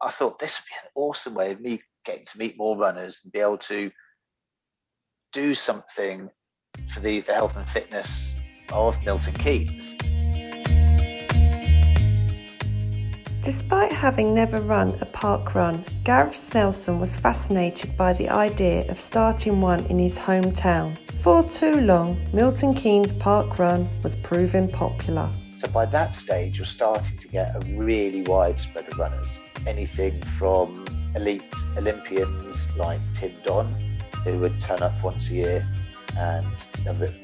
I thought this would be an awesome way of me getting to meet more runners and be able to do something for the health and fitness of Milton Keynes. Despite having never run a park run, Gareth Snelson was fascinated by the idea of starting one in his hometown. For too long, Milton Keynes park run was proving popular. So by that stage, you're starting to get a really wide spread of runners. Anything from elite Olympians like Tim Don, who would turn up once a year and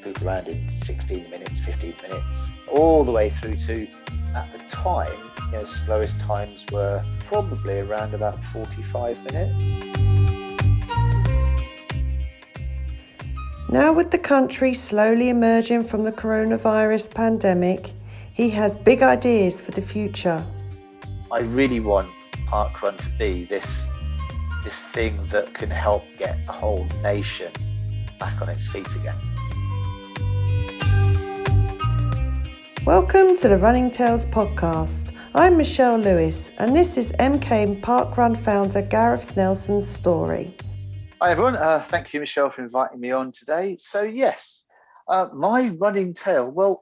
poop around in 16 minutes, 15 minutes, all the way through to, at the time, slowest times were probably around about 45 minutes. Now with the country slowly emerging from the coronavirus pandemic, he has big ideas for the future. I really want parkrun to be this thing that can help get the whole nation back on its feet again. Welcome to the Running Tales podcast. I'm Michelle Lewis and this is MK Parkrun founder Gareth Snelson's story. Hi everyone, thank you Michelle for inviting me on today. So yes, my running tale, well,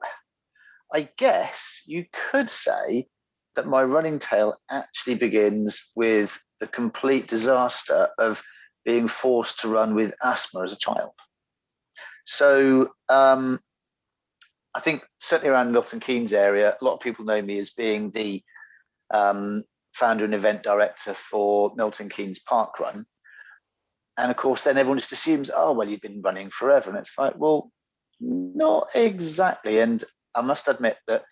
I guess you could say that my running tale actually begins with the complete disaster of being forced to run with asthma as a child. So I think certainly around Milton Keynes area, a lot of people know me as being the founder and event director for Milton Keynes Parkrun. And of course, then everyone just assumes, oh, well, you've been running forever. And it's like, well, not exactly. And I must admit that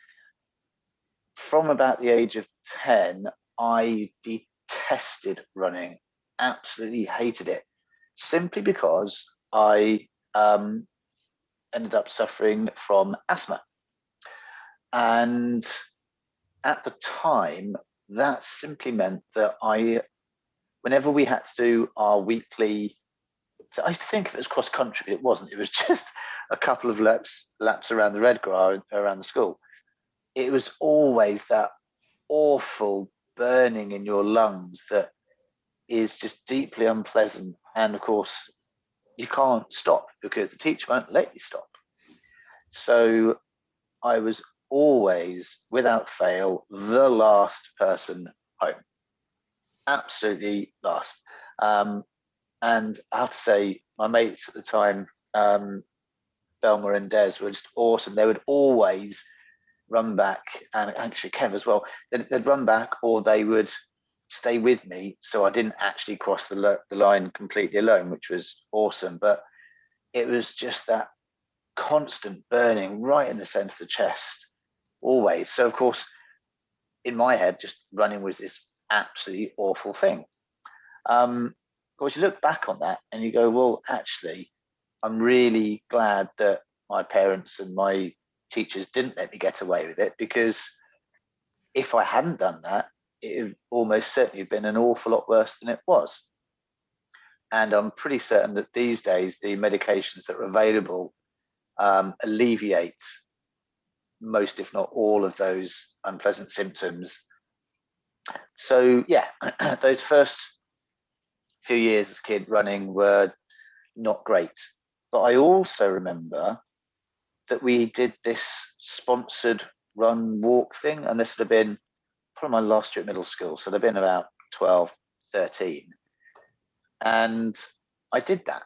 from about the age of 10, I detested running, absolutely hated it, simply because I ended up suffering from asthma. And at the time, that simply meant that whenever we had to do our weekly, I used to think of it as cross country, but it wasn't. It was just a couple of laps around the Redgar, around the school. It was always that awful burning in your lungs that is just deeply unpleasant. And of course, you can't stop because the teacher won't let you stop. So I was always, without fail, the last person home. Absolutely last. And I have to say, my mates at the time, Belma and Des, were just awesome. They would always run back, and actually Kev as well, they'd run back or they would stay with me, so I didn't actually cross the line completely alone, which was awesome. But it was just that constant burning right in the center of the chest, always. So of course, in my head, just running was this absolutely awful thing. Of course, you look back on that and you go, well, actually, I'm really glad that my parents and my teachers didn't let me get away with it, because if I hadn't done that, it would almost certainly have been an awful lot worse than it was. And I'm pretty certain that these days, the medications that are available alleviate most, if not all, of those unpleasant symptoms. So yeah, those first few years as a kid running were not great. But I also remember that we did this sponsored run walk thing, and this would have been probably my last year at middle school, so they've been about 12, 13. And I did that,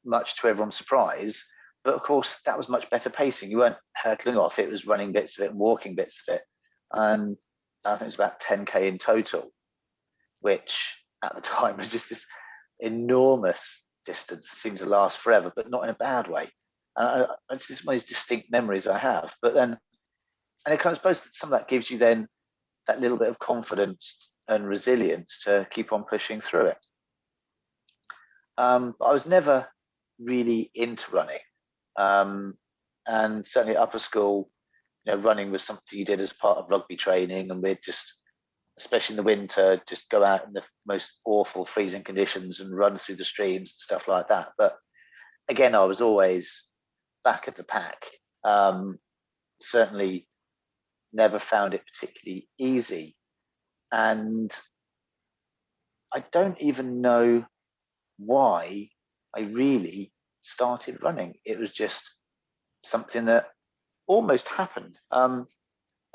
much to everyone's surprise. But of course, that was much better pacing. You weren't hurtling off, it was running bits of it and walking bits of it. And I think it was about 10K in total, which at the time was just this enormous distance that seemed to last forever, but not in a bad way. It's just one of these distinct memories I have. But then, and it kind of suppose that some of that gives you then that little bit of confidence and resilience to keep on pushing through it. But I was never really into running. And certainly at upper school, running was something you did as part of rugby training, and we'd just, especially in the winter, just go out in the most awful freezing conditions and run through the streams and stuff like that. But again, I was always back of the pack. Certainly never found it particularly easy. And I don't even know why I really started running. It was just something that almost happened. And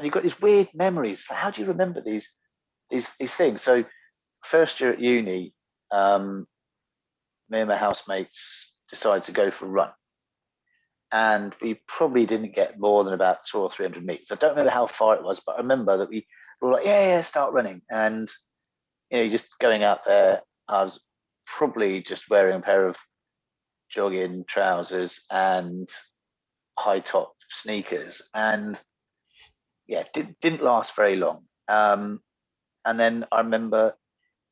you've got these weird memories. So how do you remember these things? So first year at uni, me and my housemates decided to go for a run. And we probably didn't get more than about 200 or 300 meters. I don't remember how far it was, but I remember that we were like, yeah, start running. And, just going out there, I was probably just wearing a pair of jogging trousers and high top sneakers. And yeah, didn't last very long. And then I remember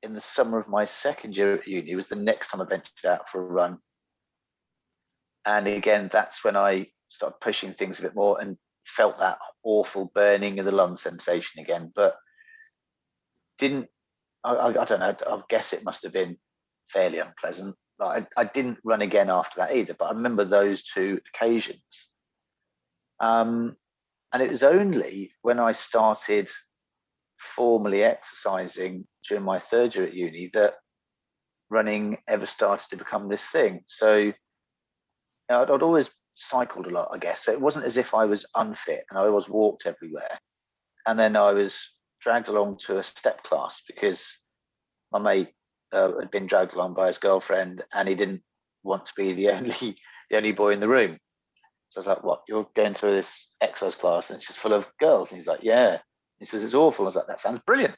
in the summer of my second year at uni, was the next time I ventured out for a run. And again, that's when I started pushing things a bit more and felt that awful burning in the lung sensation again. But I don't know, I guess it must have been fairly unpleasant. I didn't run again after that either, but I remember those two occasions. And it was only when I started formally exercising during my third year at uni that running ever started to become this thing. So I'd always cycled a lot, I guess. So it wasn't as if I was unfit, and I always walked everywhere. And then I was dragged along to a step class because my mate had been dragged along by his girlfriend, and he didn't want to be the only boy in the room. So I was like, "What? You're going to this exercise class and it's just full of girls?" And he's like, "Yeah." He says, "It's awful." I was like, "That sounds brilliant."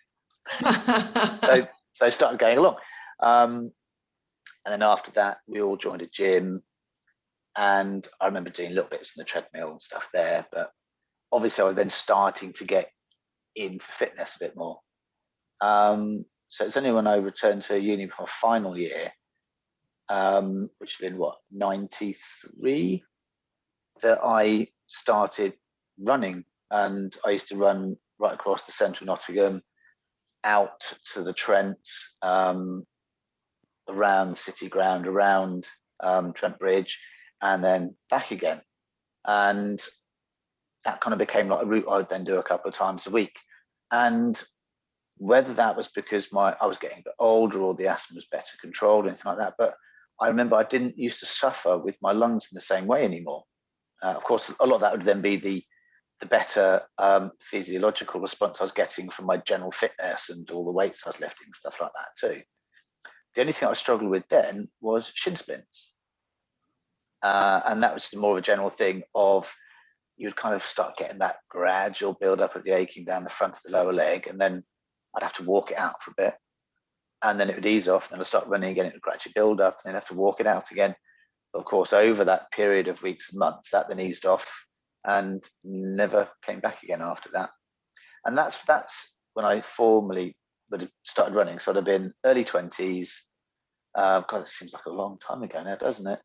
so I started going along. And then after that, we all joined a gym. And I remember doing little bits on the treadmill and stuff there. But obviously, I was then starting to get into fitness a bit more. So it's only when I returned to uni for my final year, which had been 93, that I started running. And I used to run right across the centre of Nottingham, out to the Trent, around the city ground, around Trent Bridge, and then back again. And that kind of became like a route I would then do a couple of times a week. And whether that was because I was getting a bit older or the asthma was better controlled or anything like that, but I remember I didn't used to suffer with my lungs in the same way anymore. Of course, a lot of that would then be the better physiological response I was getting from my general fitness and all the weights I was lifting, stuff like that too. The only thing I struggled with then was shin splints. And that was more of a general thing of you'd kind of start getting that gradual build up of the aching down the front of the lower leg, and then I'd have to walk it out for a bit, and then it would ease off, and then I'd start running again, it would gradually build up, and then have to walk it out again. But of course, over that period of weeks and months, that then eased off and never came back again after that. And that's when I formally would have started running. So I'd have been early 20s. God, it seems like a long time ago now, doesn't it?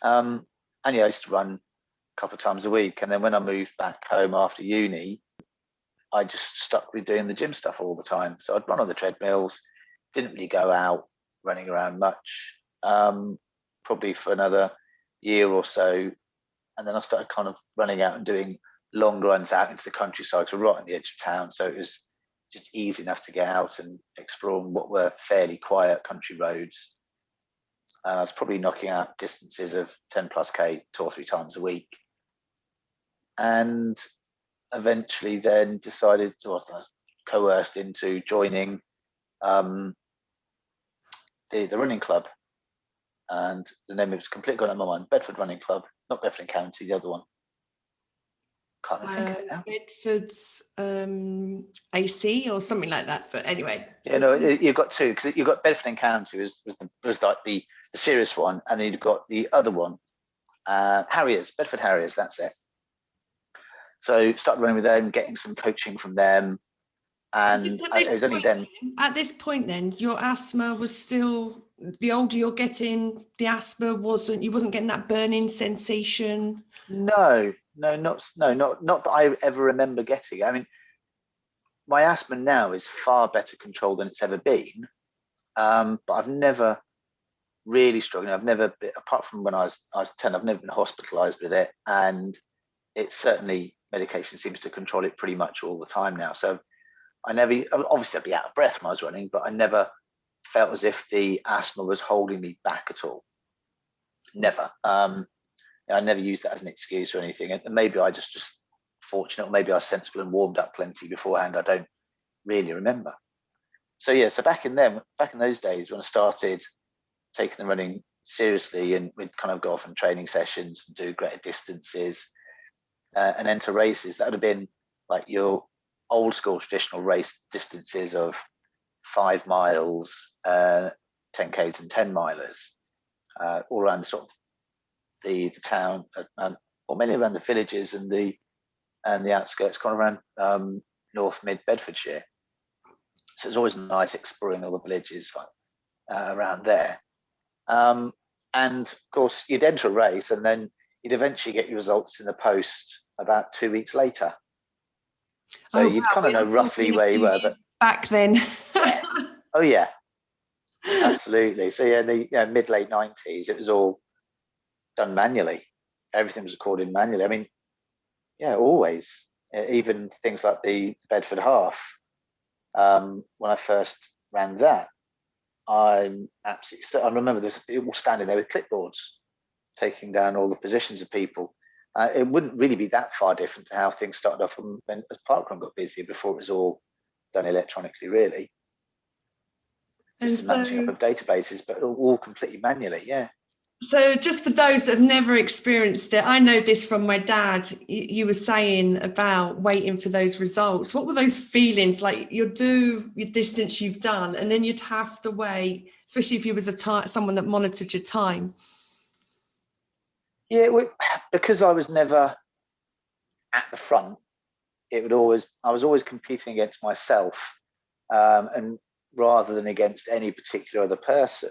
And yeah, I used to run a couple of times a week. And then when I moved back home after uni, I just stuck with doing the gym stuff all the time. So I'd run on the treadmills, didn't really go out running around much, probably for another year or so. And then I started kind of running out and doing long runs out into the countryside, so right on the edge of town. So it was just easy enough to get out and explore what were fairly quiet country roads. I was probably knocking out distances of 10 plus K 2 or 3 times a week. And eventually then decided, or I was coerced into joining the running club. And the name was completely gone out of my mind. Bedford Running Club, not Bedford County, the other one. Can't think of it now. Bedford's AC or something like that. But anyway, yeah, so no, you've got two, because you've got Bedford and County was like the serious one, and then you've got the other one, Harriers, Bedford Harriers. That's it. So started running with them, getting some coaching from them, and it was only then. At this point, then your asthma was still. The older you're getting, the asthma you wasn't getting that burning sensation. No, not that I ever remember getting. I mean, my asthma now is far better controlled than it's ever been, but I've never really struggled. I've never, apart from when I was 10, I've never been hospitalised with it, and it's certainly medication seems to control it pretty much all the time now. So I never, obviously I'd be out of breath when I was running, but I never felt as if the asthma was holding me back at all. Never. I never used that as an excuse or anything. And maybe I just fortunate, or maybe I was sensible and warmed up plenty beforehand. I don't really remember. So yeah, so back in those days when I started taking the running seriously, and we'd kind of go off on training sessions and do greater distances and enter races, that would have been like your old school traditional race distances of 5 miles, 10Ks and 10 milers, all around the sort of the town, or mainly around the villages and the outskirts, kind of around North Mid Bedfordshire. So it's always nice exploring all the villages around there. And of course, you'd enter a race, and then you'd eventually get your results in the post about 2 weeks later. So you'd kind of know roughly where you were. But back then. Yeah. Oh yeah, absolutely. So yeah, in the mid-late 90s, it was all done manually. Everything was recorded manually. I mean, yeah, always. Even things like the Bedford Half. When I first ran that, I remember there's people standing there with clipboards, taking down all the positions of people. It wouldn't really be that far different to how things started off when as parkrun got busier, before it was all done electronically, really. Just matching up of databases, but all completely manually, yeah. So just for those that have never experienced it, I know this from my dad. You were saying about waiting for those results. What were those feelings like? You'll do your distance you've done, and then you'd have to wait, especially if you was someone that monitored your time. Yeah, because I was never at the front, I was always competing against myself, and rather than against any particular other person.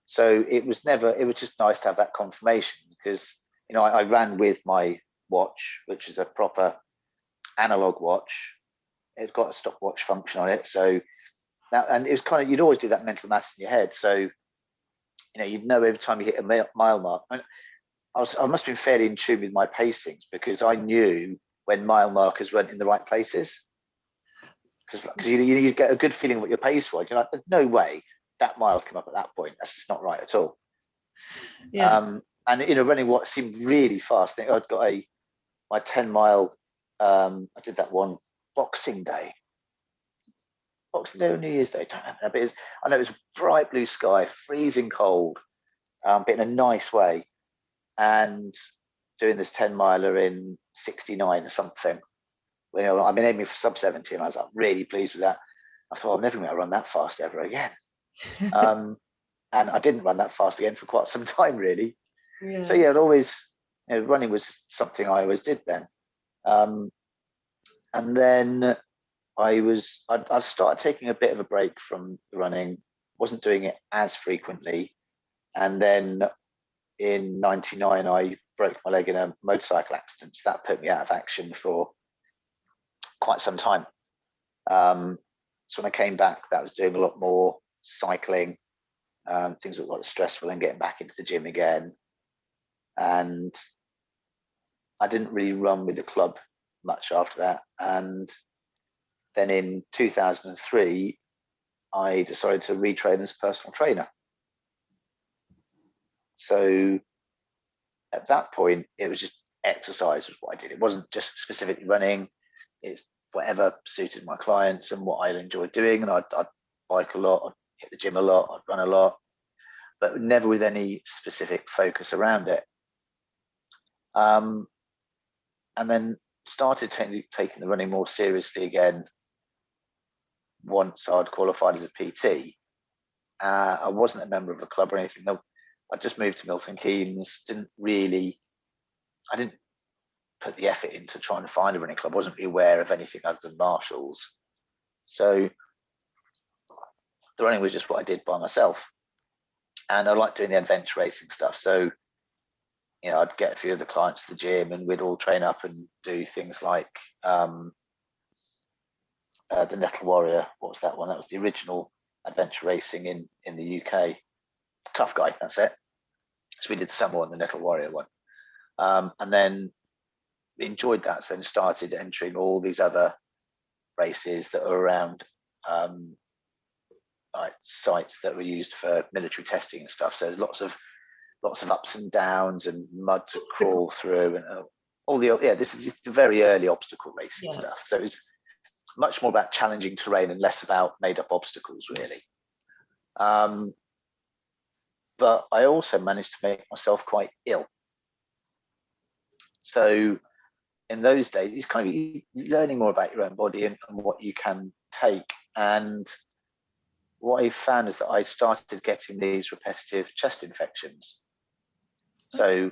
So it was just nice to have that confirmation, because, I ran with my watch, which is a proper analog watch. It's got a stopwatch function on it. So and it was kind of, you'd always do that mental maths in your head. So, you'd know every time you hit a mile mark. I must have been fairly in tune with my pacings, because I knew when mile markers weren't in the right places. Because you get a good feeling what your pace was. You're like, there's no way that mile's come up at that point. That's just not right at all. Yeah. And running what seemed really fast. I think I'd got my 10 mile. I did that one Boxing Day or New Year's Day. I don't know, but I know it was bright blue sky, freezing cold, but in a nice way, and doing this 10 miler in 69 or something. I've been aiming for sub 70, and I was like really pleased with that. I thought, I'm never going to run that fast ever again. And I didn't run that fast again for quite some time, really. Yeah. So yeah, it always, running was something I always did then. And then I started taking a bit of a break from the running, wasn't doing it as frequently. And then in 99, I broke my leg in a motorcycle accident. So that put me out of action for quite some time. So when I came back, that was doing a lot more cycling. Things were a lot stressful, and getting back into the gym again. And I didn't really run with the club much after that. And then in 2003, I decided to retrain as a personal trainer. So at that point, it was just exercise was what I did. It wasn't just specifically running. It's whatever suited my clients and what I enjoyed doing. And I'd bike a lot, I'd hit the gym a lot, I'd run a lot, but never with any specific focus around it. And then started taking the running more seriously again once I'd qualified as a PT. I wasn't a member of a club or anything. I just moved to Milton Keynes. I didn't put the effort into trying to find a running club. I wasn't really aware of anything other than Marshall's. So the running was just what I did by myself. And I liked doing the adventure racing stuff. So, I'd get a few of the clients to the gym, and we'd all train up and do things like the Nettle Warrior. What was that one? That was the original adventure racing in the UK. Tough Guy, that's it. So we did some more on the Nettle Warrior one. And then enjoyed that. So then started entering all these other races that are around like sites that were used for military testing and stuff. So there's lots of ups and downs and mud to crawl through, and all the this is the very early obstacle racing stuff. So it's much more about challenging terrain and less about made up obstacles, really. But I also managed to make myself quite ill. So in those days, it's kind of learning more about your own body and what you can take. And what I found is that I started getting these repetitive chest infections. So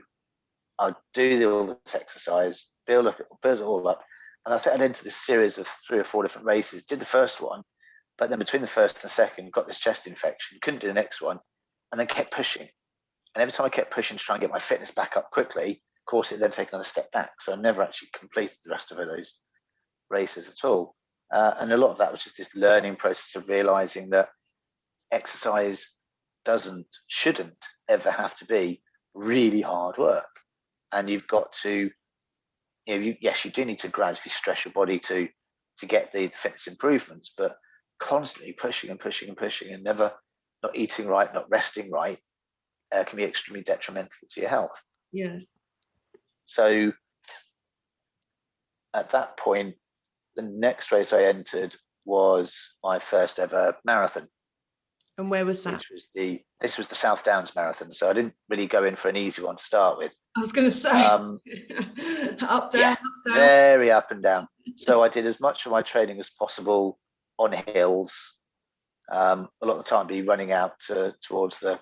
I'd do all this exercise, build it all up. And I think I'd entered this series of 3 or 4 different races, did the first one, but then between the first and the second, got this chest infection, couldn't do the next one, and then kept pushing. And every time I kept pushing to try and get my fitness back up quickly, of course, it then took another step back. So I never actually completed the rest of those races at all. And a lot of that was just this learning process of realizing that exercise shouldn't ever have to be really hard work. And you've got to, yes, you do need to gradually stress your body to get the fitness improvements, but constantly pushing and pushing and pushing and never not eating right, not resting right, can be extremely detrimental to your health. Yes. So at that point, the next race I entered was my first ever marathon. And where was that? This was the South Downs Marathon. So I didn't really go in for an easy one to start with. I was going to say, up, down, up, down. Very up and down. So I did as much of my training as possible on hills. A lot of the time, be running out towards the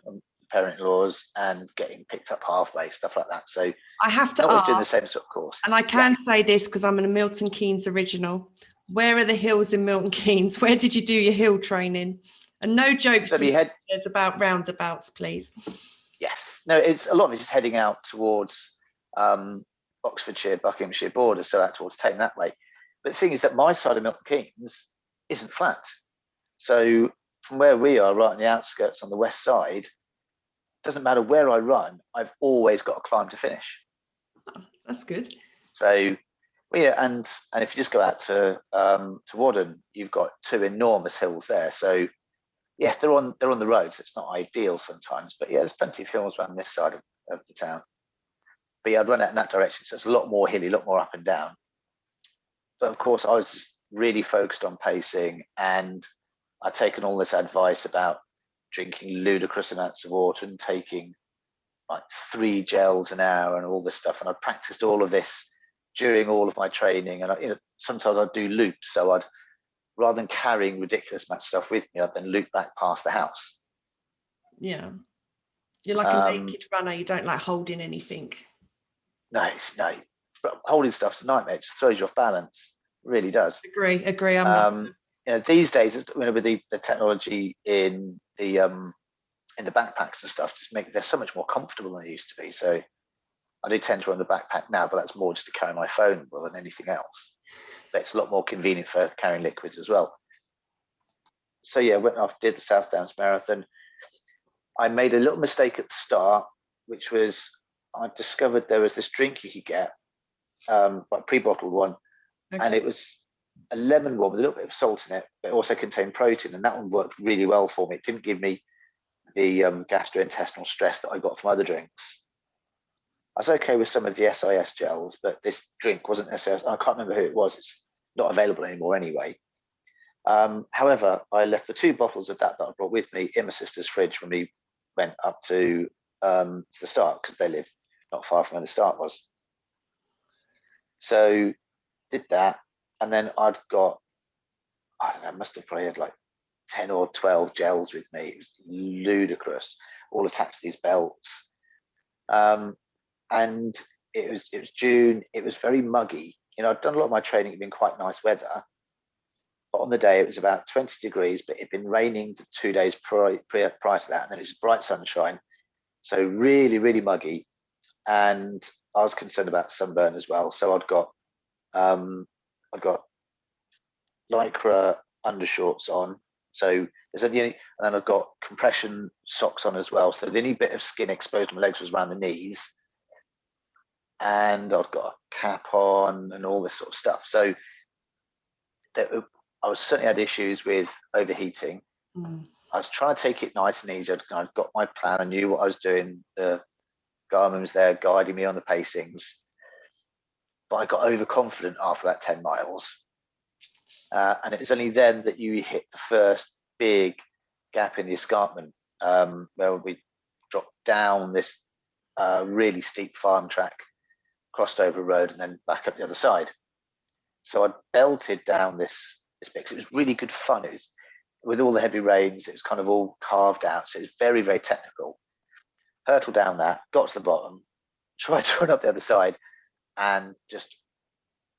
parent-in-laws and getting picked up halfway, stuff like that. So I have to ask, doing the same sort of course. And I can say this because I'm a Milton Keynes original. Where are the hills in Milton Keynes? Where did you do your hill training? And no jokes there's about roundabouts, please. Yes. No, it's a lot of it just heading out towards Oxfordshire, Buckinghamshire border, so out towards Tame that way. But the thing is that my side of Milton Keynes isn't flat. So from where we are, right on the outskirts on the west side, doesn't matter where I run, I've always got to climb to finish. Oh, that's good. So, and if you just go out to Wadden, you've got 2 enormous hills there. So, yes, they're on the road, so it's not ideal sometimes. But yeah, there's plenty of hills around this side of the town. But yeah, I'd run out in that direction, so it's a lot more hilly, a lot more up and down. But of course, I was just really focused on pacing, and I'd taken all this advice about drinking ludicrous amounts of water and taking like 3 gels an hour and all this stuff. And I practiced all of this during all of my training. And sometimes I'd do loops. So I'd, rather than carrying ridiculous amount of stuff with me, I'd then loop back past the house. Yeah. You're like a naked runner. You don't like holding anything. No. Holding stuff's a nightmare. It just throws you off balance. It really does. Agree. These days, with the technology in the backpacks and stuff, they're so much more comfortable than they used to be. So I do tend to run the backpack now, but that's more just to carry my phone more than anything else. But it's a lot more convenient for carrying liquids as well. So yeah, went off, did the South Downs Marathon. I made a little mistake at the start, which was I discovered there was this drink you could get, like pre-bottled one, and it was a lemon one with a little bit of salt in it, but it also contained protein, and that one worked really well for me. It didn't give me the gastrointestinal stress that I got from other drinks. I was okay with some of the SIS gels, but this drink wasn't SIS. I can't remember who it was. It's not available anymore anyway. However, I left the 2 bottles of that I brought with me in my sister's fridge when we went up to the start, because they live not far from where the start was. So did that, and then I'd got, I don't know, I must have probably had like 10 or 12 gels with me. It was ludicrous, all attached to these belts. And it was June. It was very muggy. I'd done a lot of my training. It'd been quite nice weather, but on the day it was about 20 degrees. But it'd been raining the 2 days prior to that, and then it was bright sunshine, so really, really muggy. And I was concerned about sunburn as well. So I'd got lycra undershorts on. So and then I've got compression socks on as well. So the only bit of skin exposed to my legs was around the knees. And I've got a cap on and all this sort of stuff. So I was certainly had issues with overheating. I was trying to take it nice and easy. I'd got my plan. I knew what I was doing. The Garmin was there guiding me on the pacings. But I got overconfident after that 10 miles. And it was only then that you hit the first big gap in the escarpment, where we dropped down this really steep farm track, crossed over a road, and then back up the other side. So I belted down this bit, because it was really good fun. It was, with all the heavy rains, it was kind of all carved out. So it was very, very technical. Hurtled down that, got to the bottom, tried to run up the other side, and just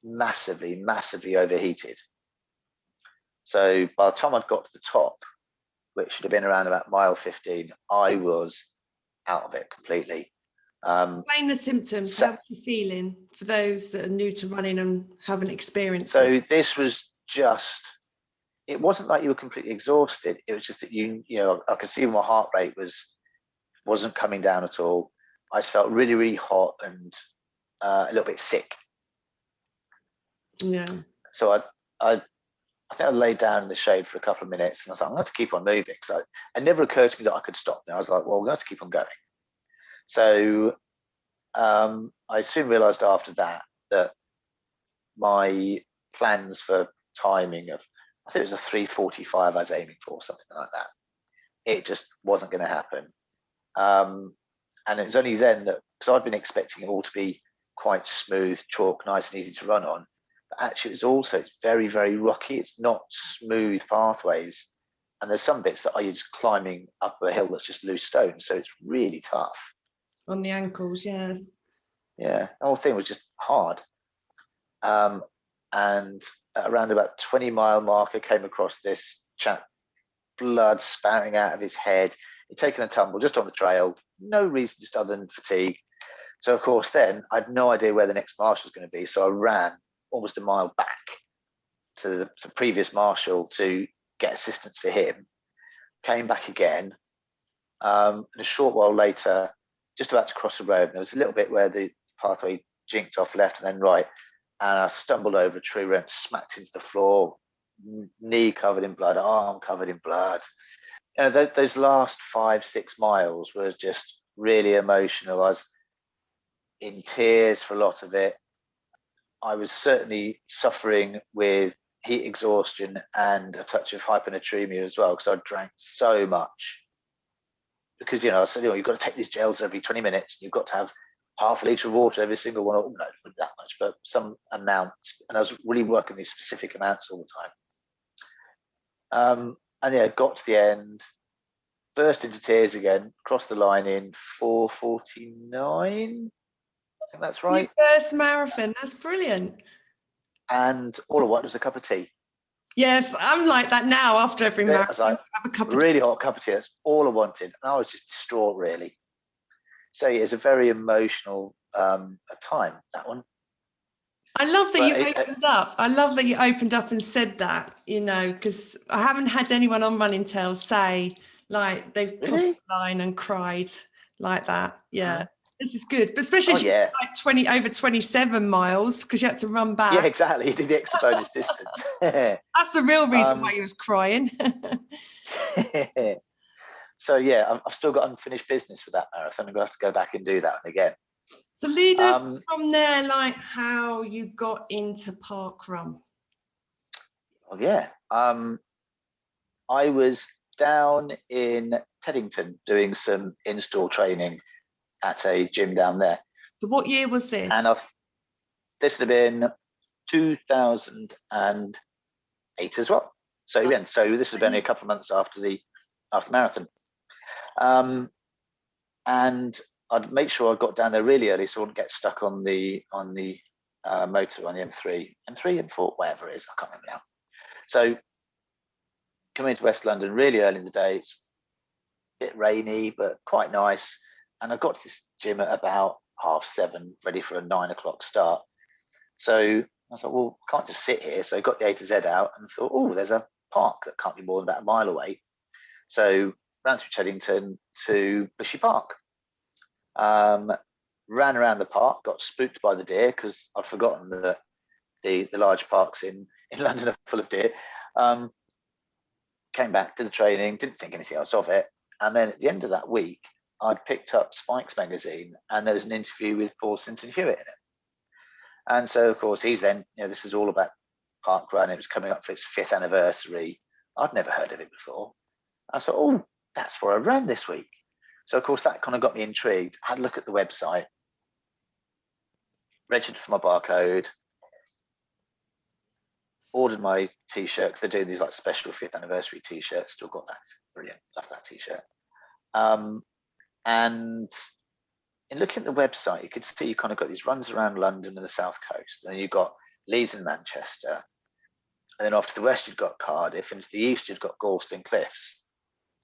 massively, massively overheated. So by the time I'd got to the top, which should have been around about mile 15, I was out of it completely. Explain the symptoms. How are you feeling for those that are new to running and haven't experienced so it? This was just, it wasn't like you were completely exhausted. It was just that you know, I could see my heart rate wasn't coming down at all. I just felt really, really hot and a little bit sick. Yeah. So I think I laid down in the shade for a couple of minutes, and I was like, I'm going to keep on moving. So it never occurred to me that I could stop. Now I was like, well, we're going to keep on going. So I soon realised after that my plans for timing of, I think it was a 3:45 I was aiming for, something like that. It just wasn't going to happen. And it was only then that, because I'd been expecting it all to be quite smooth, chalk, nice and easy to run on. But actually it's very, very rocky. It's not smooth pathways. And there's some bits that are you just climbing up a hill that's just loose stone. So it's really tough. On the ankles, yeah. Yeah, the whole thing was just hard. And at around about 20-mile mark, I came across this chap, blood spouting out of his head. He'd taken a tumble just on the trail, no reason, just other than fatigue. So, of course, then I had no idea where the next marshal was going to be. So I ran almost a mile back to the previous marshal to get assistance for him. Came back again. And a short while later, just about to cross the road, there was a little bit where the pathway jinked off left and then right. And I stumbled over a tree, went smacked into the floor, knee covered in blood, arm covered in blood. You know, those last 5-6 miles were just really emotional. I was in tears for a lot of it. I was certainly suffering with heat exhaustion and a touch of hyponatremia as well, because I drank so much. Because, you know, I said, you know, you've got to take these gels every 20 minutes. You've got to have half a litre of water every single one. No, not that much, but some amount. And I was really working these specific amounts all the time. And yeah, got to the end, burst into tears again, crossed the line in 4:49. I think that's right. Your first marathon, that's brilliant. And all I wanted was a cup of tea. Yes, I'm like that now after every marathon. I was like, have a cup of really tea. hot cup of tea. That's all I wanted. And I was just distraught, really. So yeah, it's a very emotional time, that one. I love that you opened up. I love that you opened up and said that, you know, because I haven't had anyone on Running Tales say like they've crossed the line and cried like that. Yeah, this is good, but especially like over 27 miles because you had to run back. Yeah, exactly. You did the extra bonus distance. That's the real reason why you was crying. So yeah, I've still got unfinished business with that marathon. I'm gonna have to go back and do that one again. So lead us from there, like how you got into parkrun. Oh yeah, I was down in Teddington doing some in-store training at a gym down there. So what year was this? And this would have been 2008 as well. So again, so this was only a couple of months after the marathon. And I'd make sure I got down there really early so I wouldn't get stuck on the motor on the M3, M4, whatever it is, I can't remember now. So coming into West London really early in the day, it's a bit rainy but quite nice. And I got to this gym at about 7:30, ready for a 9 o'clock start. So I was like, well, I can't just sit here. So I got the A to Z out and thought, oh, there's a park that can't be more than about a mile away. So ran through Teddington to Bushy Park. Ran around the park, got spooked by the deer because I'd forgotten that the large parks in London are full of deer. Came back, did the training, didn't think anything else of it. And then at the end of that week, I'd picked up Spikes magazine, and there was an interview with Paul Sinton Hewitt in it. And so, of course, he's then, this is all about parkrun. It was coming up for its 5th anniversary. I'd never heard of it before. I thought, oh, that's where I ran this week. So, of course, that kind of got me intrigued. I had a look at the website, registered for my barcode, ordered my t-shirt, because they're doing these like special 5th anniversary t-shirts. Still got that. Brilliant. Love that t-shirt. And in looking at the website, you could see you kind of got these runs around London and the South Coast. And then you've got Leeds and Manchester. And then off to the west, you've got Cardiff. And to the east, you've got Gorleston Cliffs.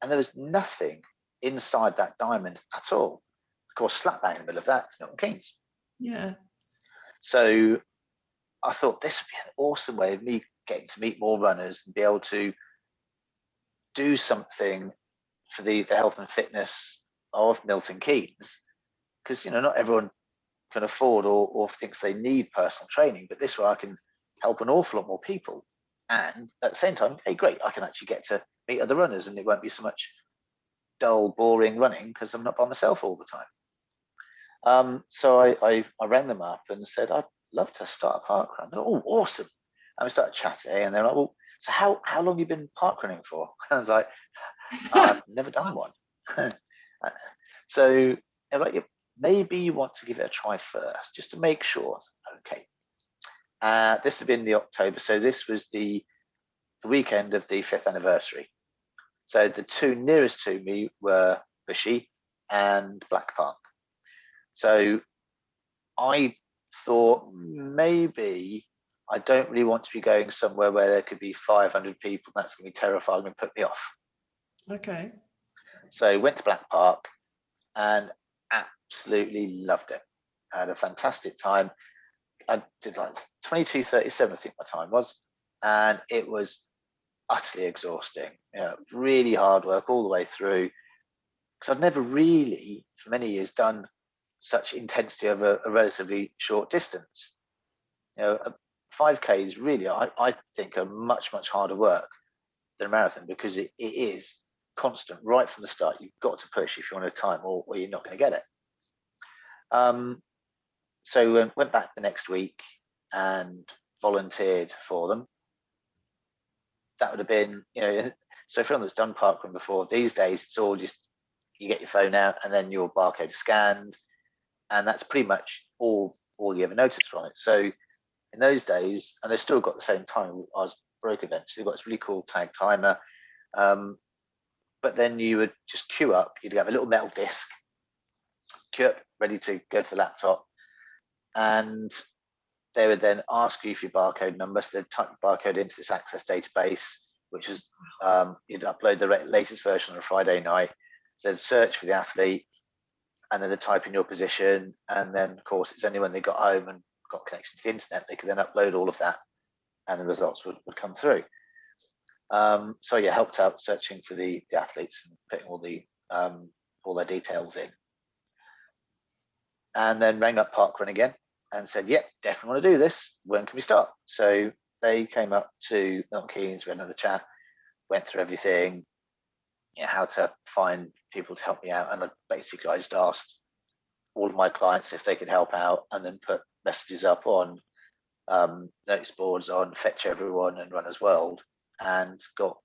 And there was nothing inside that diamond at all. Of course, slap bang in the middle of that is Milton Keynes. Yeah. So I thought this would be an awesome way of me getting to meet more runners and be able to do something for the health and fitness of Milton Keynes. Because, not everyone can afford or thinks they need personal training, but this way I can help an awful lot more people. And at the same time, hey, great, I can actually get to meet other runners, and it won't be so much dull, boring running because I'm not by myself all the time. So I rang them up and said, I'd love to start a parkrun. They're like, oh, awesome. And we started chatting, and they're like, well, so how long have you been parkrunning for? I was like, I've never done one. So they're like, maybe you want to give it a try first, just to make sure. Okay. This had been the October, so this was the weekend of the 5th anniversary. So the two nearest to me were Bushy and Black Park. So I thought maybe I don't really want to be going somewhere where there could be 500 people. That's going to be terrifying and put me off. Okay. So went to Black Park and absolutely loved it. I had a fantastic time. I did like 22:37, I think my time was, and it was utterly exhausting. Really hard work all the way through, because I'd never really, for many years, done such intensity of a relatively short distance. 5K is really, I think, a much harder work than a marathon, because it is constant right from the start. You've got to push if you want a time, or you're not going to get it. So went back the next week and volunteered for them. That would have been, so for anyone that's done parkrun before, these days it's all just, you get your phone out and then your barcode scanned, and that's pretty much all you ever notice from it. So in those days, and they've still got the same time as broke events, they've got this really cool tag timer. But then you would just queue up, you'd have a little metal disc, queue up, ready to go to the laptop, and they would then ask you for your barcode number. So they'd type your barcode into this Access database, which is, you'd upload the latest version on a Friday night. So they'd search for the athlete, and then they'd type in your position. And then, of course, it's only when they got home and got connection to the internet, they could then upload all of that, and the results would come through. So yeah, helped out searching for the athletes and putting all their details in. And then rang up Parkrun again and said, yep, definitely want to do this. When can we start? So they came up to Milton Keynes, we had another chat, went through everything, how to find people to help me out. And I just asked all of my clients if they could help out, and then put messages up on notice boards on Fetch Everyone and Runners World, and got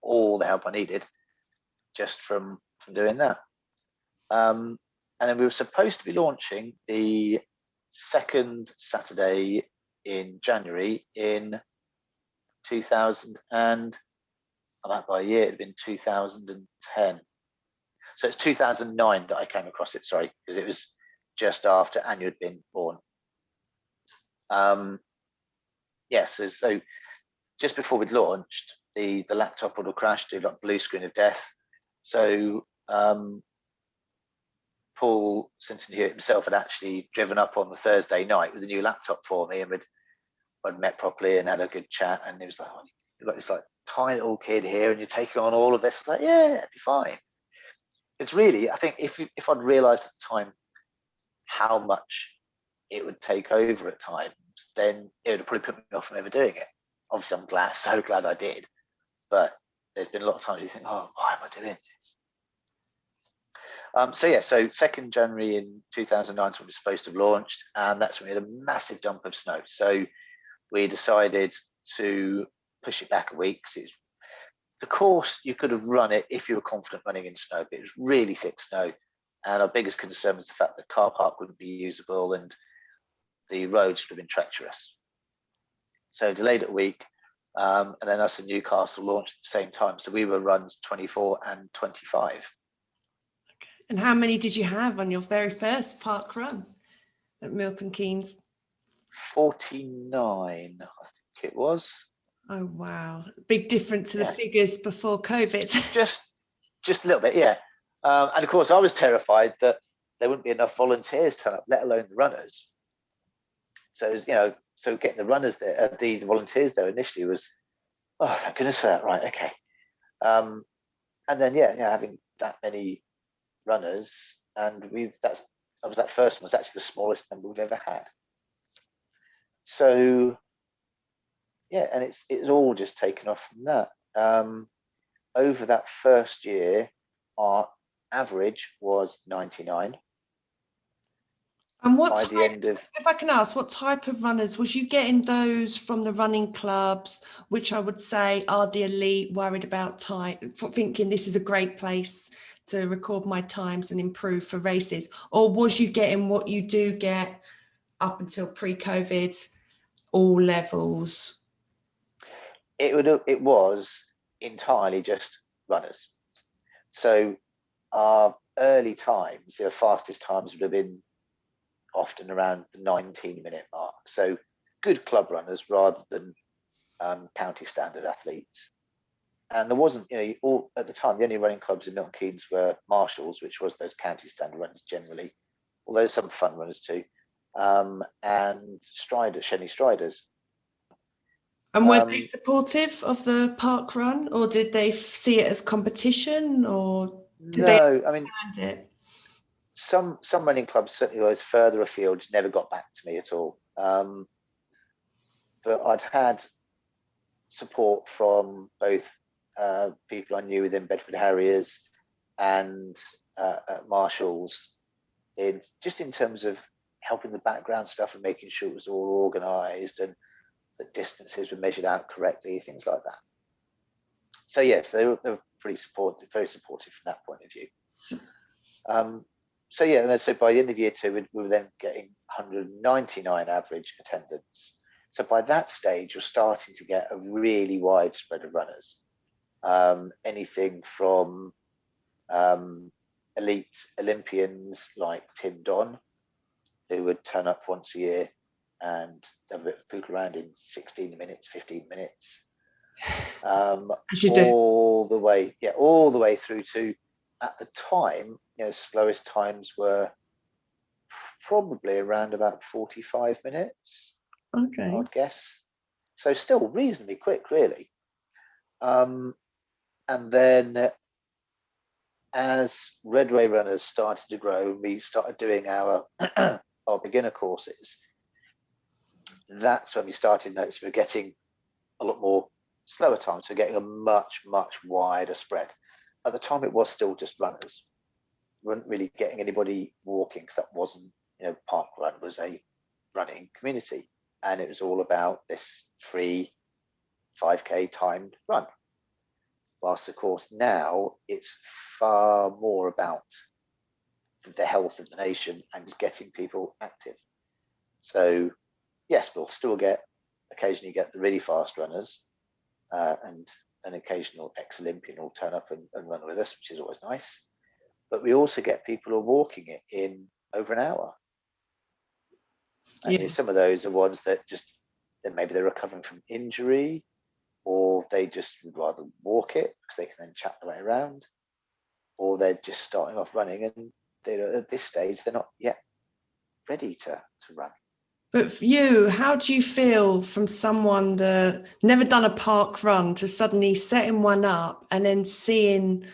all the help I needed just from doing that. And then we were supposed to be launching the second Saturday in January in 2000, and I'm out by a year, it had been 2010. So it's 2009 that I came across it, sorry, because it was just after Anya had been born. So just before we'd launched, the laptop would have crashed, do like blue screen of death. So Paul Sinton Hewitt himself had actually driven up on the Thursday night with a new laptop for me, and we'd met properly and had a good chat. And he was like, oh, you've got this like tiny little kid here, and you're taking on all of this. I was like, yeah, it'd be fine. It's really, I think if I'd realised at the time how much it would take over at times, then it would have probably put me off from ever doing it. Obviously, I'm so glad I did. but there's been a lot of times you think, oh, why am I doing this? So 2nd January in 2009 is when it was supposed to have launched, and that's when we had a massive dump of snow. So we decided to push it back a week, because the course, you could have run it if you were confident running in snow, but it was really thick snow. And our biggest concern was the fact that the car park wouldn't be usable and the roads would have been treacherous. So delayed it a week, and then us and Newcastle launched at the same time. So we were runs 24 and 25. And how many did you have on your very first park run at Milton Keynes? 49, I think it was. Oh, wow. Big difference to the figures before COVID. just a little bit, yeah. And of course, I was terrified that there wouldn't be enough volunteers turn up, let alone the runners. So, so getting the runners there, the volunteers there initially was, oh, thank goodness for that. Right, okay. And then, having that many runners, and that first one was actually the smallest number we've ever had. So, and it's all just taken off from that. Over that first year, our average was 99. And if I can ask, what type of runners was you getting? Those from the running clubs, which I would say are the elite, worried about time, thinking this is a great place to record my times and improve for races? Or was you getting what you do get up until pre-COVID, all levels? It was entirely just runners. So our early times, the fastest times would have been often around the 19-minute mark. So good club runners rather than county standard athletes. And there wasn't, at the time, the only running clubs in Milton Keynes were Marshalls, which was those county standard runners generally, although some fun runners too, and Striders, Shenley Striders. And were they supportive of the park run, or did they see it as competition, or did they understand it? Some running clubs, certainly those further afield, never got back to me at all. But I'd had support from both people I knew within Bedford Harriers and Marshalls, in terms of helping the background stuff and making sure it was all organised and the distances were measured out correctly, things like that. So yes, they were pretty supportive, very supportive from that point of view. So by the end of year 2, we were then getting 199 average attendance. So by that stage, you're starting to get a really wide spread of runners. Anything from elite Olympians like Tim Don, who would turn up once a year and have a bit of poke around in 16 minutes, 15 minutes. All the way through to, at the time, slowest times were probably around about 45 minutes. Okay. I would guess. So still reasonably quick, really. And then as Redway runners started to grow, we started doing our beginner courses. That's when we started noticing we're getting a lot more slower times. We're getting a much, much wider spread. At the time, it was still just runners. We weren't really getting anybody walking, because that wasn't, parkrun was a running community. And it was all about this free 5K timed run. Whilst, of course, now it's far more about the health of the nation and just getting people active. So, yes, we'll still occasionally get the really fast runners, and an occasional ex-Olympian will turn up and run with us, which is always nice. But we also get people who are walking it in over an hour. And some of those are ones that maybe they're recovering from injury, or they just would rather walk it because they can then chat their way around, or they're just starting off running and at this stage they're not yet ready to run. But for you, how do you feel from someone that never done a park run to suddenly setting one up and then seeing,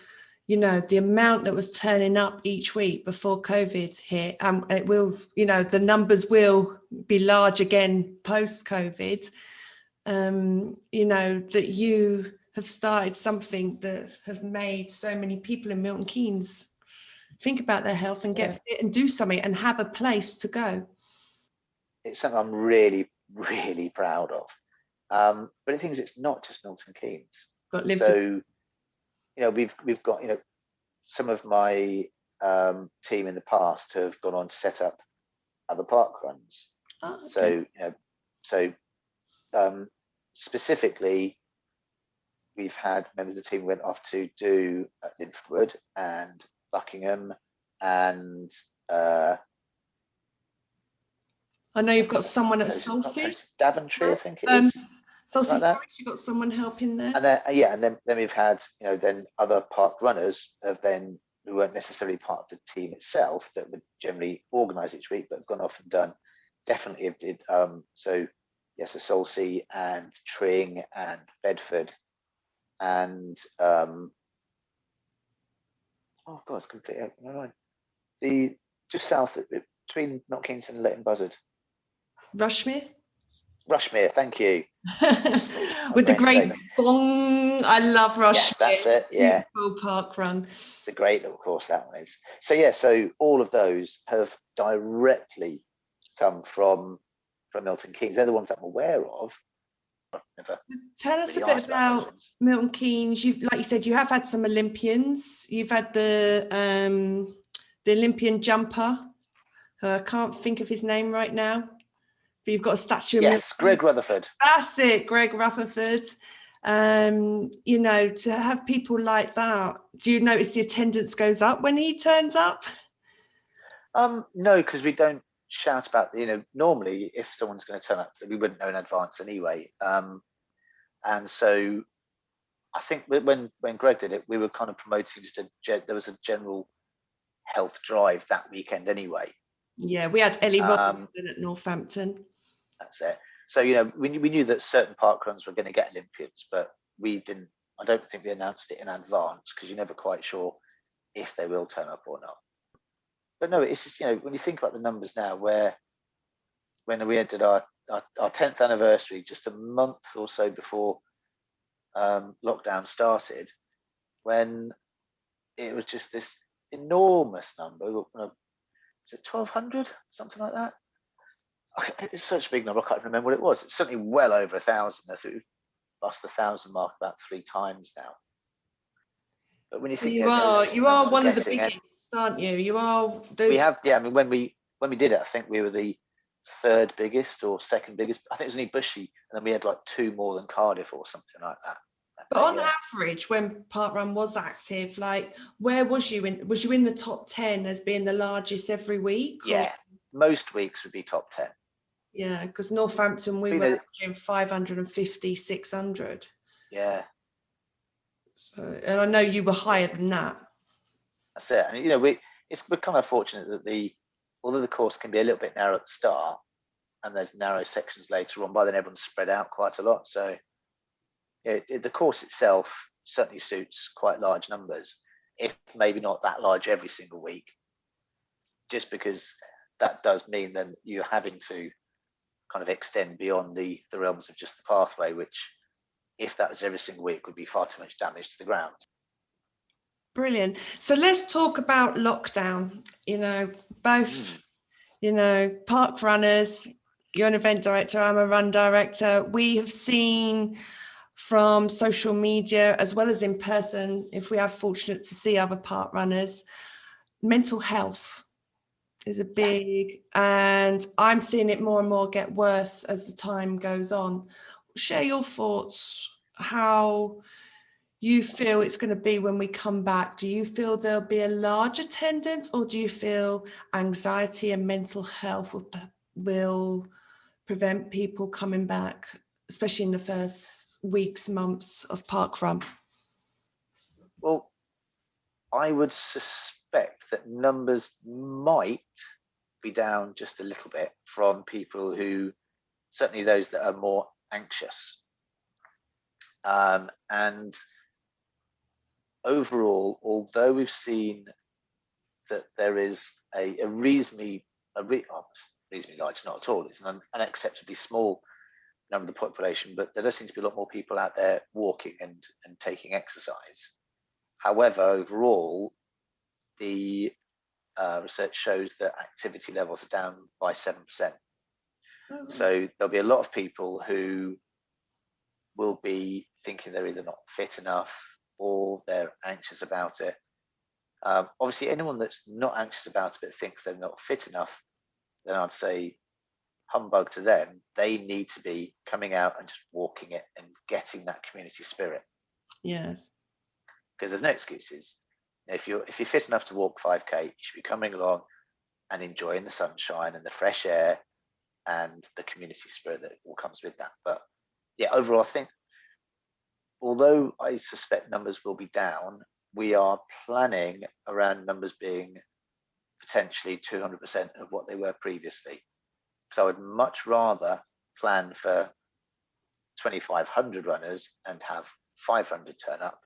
the amount that was turning up each week before COVID hit? It will, the numbers will be large again post-COVID. That you have started something that have made so many people in Milton Keynes think about their health and get fit and do something and have a place to go. It's something I'm really, really proud of. But the thing is, it's not just Milton Keynes. So, we've got, some of my team in the past have gone on to set up other park runs. Oh, okay. So specifically, we've had members of the team who went off to do Linford and Buckingham, and I know you've got someone at Salsey. Daventry, I think it is. Salsey Forest, you've got someone helping there. And then we've had, then other park runners who weren't necessarily part of the team itself that would generally organise each week, but have gone off and done. Definitely did. So Salsey and Tring and Bedford and it's completely open my mind. The just south between Milton Keynes and Leighton Buzzard. Rushmere, thank you. With the great bong. I love Rushmere. Yeah, that's it. Yeah, beautiful park run. It's a great little course, that one is. So all of those have directly come from Milton Keynes. They're the ones that I'm aware of. Tell us a bit about Milton Keynes. Like you said, you have had some Olympians. You've had the Olympian jumper, who I can't think of his name right now, but you've got a statue of Milton. Greg Rutherford. That's it, Greg Rutherford. To have people like that, do you notice the attendance goes up when he turns up? No, because we don't shout about, normally if someone's going to turn up, we wouldn't know in advance anyway. And so I think when Greg did it, we were kind of promoting there was a general health drive that weekend anyway. Yeah, we had Ellie Robinson at Northampton. That's it. So, we knew that certain parkruns were going to get Olympians, but I don't think we announced it in advance because you're never quite sure if they will turn up or not. But no, it's just, when you think about the numbers now, when we did our 10th anniversary, just a month or so before lockdown started, when it was just this enormous number, is it 1,200, something like that? It's such a big number, I can't remember what it was. It's certainly well over 1,000. I think we've passed the 1,000 mark about 3 times now. But when you think you are one of the biggest, aren't you? You are. We have, yeah. I mean, when we did it, I think we were the 3rd biggest or 2nd biggest. I think it was only Bushy, and then we had like 2 more than Cardiff or something like that. But on average, when parkrun was active, like where was you in? Was you in the top 10 as being the largest every week? Yeah, most weeks would be top 10. Yeah, because Northampton we were averaging 550, 600. Yeah. And I know you were higher than that. That's it. And we're kind of fortunate that although the course can be a little bit narrow at the start, and there's narrow sections later on, by then everyone's spread out quite a lot. So the course itself certainly suits quite large numbers, if maybe not that large every single week, just because that does mean then you're having to kind of extend beyond the realms of just the pathway, which, if that was every single week, would be far too much damage to the ground. Brilliant. So let's talk about lockdown. Both, park runners, you're an event director, I'm a run director. We have seen from social media as well as in person, if we are fortunate to see other park runners, mental health is a big, and I'm seeing it more and more get worse as the time goes on. Share your thoughts, how you feel it's going to be when we come back. Do you feel there'll be a large attendance, or do you feel anxiety and mental health will prevent people coming back, especially in the first weeks, months of parkrun? Well, I would suspect that numbers might be down just a little bit from people who, certainly those that are more anxious. And overall, although we've seen that there is a reasonably large, not at all, it's an unacceptably small number of the population, but there does seem to be a lot more people out there walking and taking exercise. However, overall, the research shows that activity levels are down by 7%. Oh. So there'll be a lot of people who will be thinking they're either not fit enough or they're anxious about it. Obviously, anyone that's not anxious about it but thinks they're not fit enough, then I'd say humbug to them. They need to be coming out and just walking it and getting that community spirit. Yes. Because there's no excuses. If you're fit enough to walk 5K, you should be coming along and enjoying the sunshine and the fresh air and the community spirit that all comes with that. But yeah, overall, I think, although I suspect numbers will be down, we are planning around numbers being potentially 200% of what they were previously. So I would much rather plan for 2,500 runners and have 500 turn up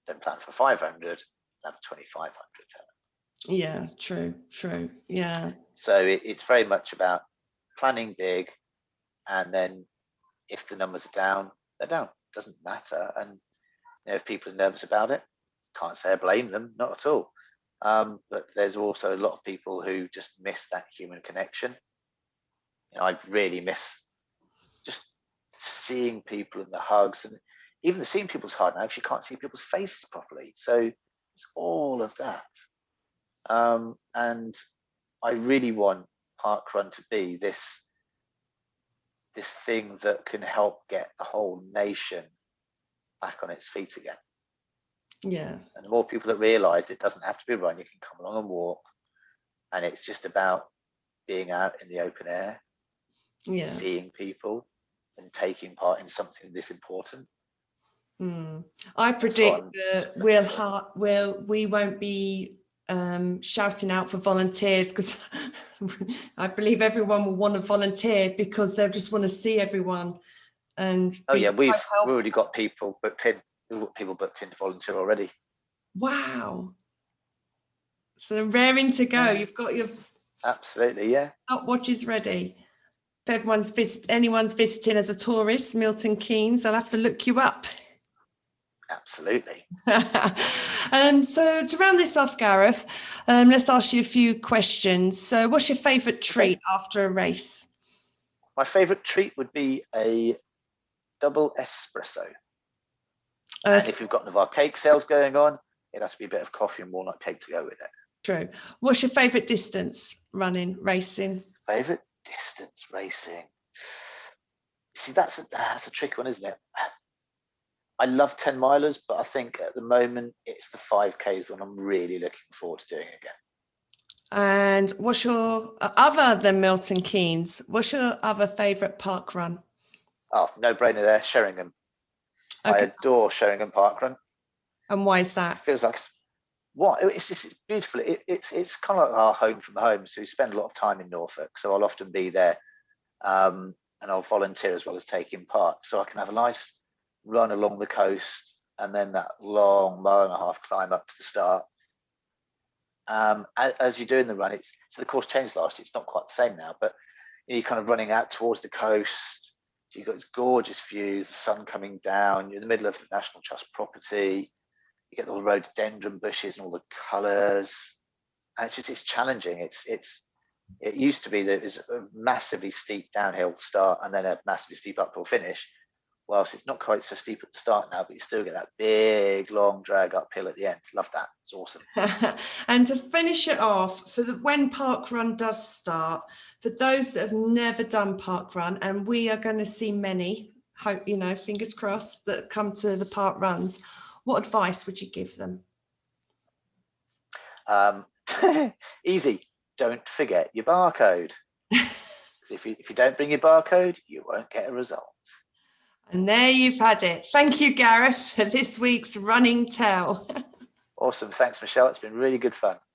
than plan for 500 and have 2,500 turn up. Yeah, true. Yeah. So it's very much about planning big, and then if the numbers are down, they're down. It doesn't matter. And if people are nervous about it, can't say I blame them, not at all. But there's also a lot of people who just miss that human connection. I really miss just seeing people and the hugs, and even seeing people's hard now because you can't see people's faces properly. So it's all of that. And I really want parkrun to be this thing that can help get the whole nation back on its feet again. Yeah. And the more people that realise it doesn't have to be a run, you can come along and walk, and it's just about being out in the open air, seeing people and taking part in something this important. I predict that we won't be shouting out for volunteers, because I believe everyone will want to volunteer because they'll just want to see everyone. And we've already got people booked in. We've got people booked in to volunteer already. Wow! So they're raring to go. You've got your absolutely stopwatches ready. If anyone's visiting as a tourist, Milton Keynes, I'll have to look you up. Absolutely. And so to round this off, Gareth, let's ask you a few questions. So what's your favourite treat after a race? My favourite treat would be a double espresso. And if you've got one of our cake sales going on, it has to be a bit of coffee and walnut cake to go with it. True. What's your favourite distance running, racing? Favourite distance racing? See, that's a tricky one, isn't it? I love 10 milers, but I think at the moment it's the 5Ks that I'm really looking forward to doing again. And what's your, other than Milton Keynes, what's your other favourite park run? Oh, no brainer there, Sheringham. Okay. I adore Sheringham Parkrun. And why is that? It feels like it's beautiful. It's kind of like our home from home. So we spend a lot of time in Norfolk. So I'll often be there, and I'll volunteer as well as taking part. So I can have a nice run along the coast, and then that long 1.5 mile climb up to the start. As you're doing the run, so the course changed last year. It's not quite the same now, but you're kind of running out towards the coast. So you've got this gorgeous views, the sun coming down. You're in the middle of the National Trust property. You get all the rhododendron bushes and all the colours, and it's challenging. It used to be that it was a massively steep downhill start and then a massively steep uphill finish. Whilst it's not quite so steep at the start now, but you still get that big, long drag uphill at the end. Love that. It's awesome. And to finish it off, when parkrun does start, for those that have never done parkrun, and we are going to see many, hope, fingers crossed, that come to the park runs, what advice would you give them? Easy. Don't forget your barcode. If you don't bring your barcode, you won't get a result. And there you've had it. Thank you, Gareth, for this week's Running Tell. Awesome. Thanks, Michelle. It's been really good fun.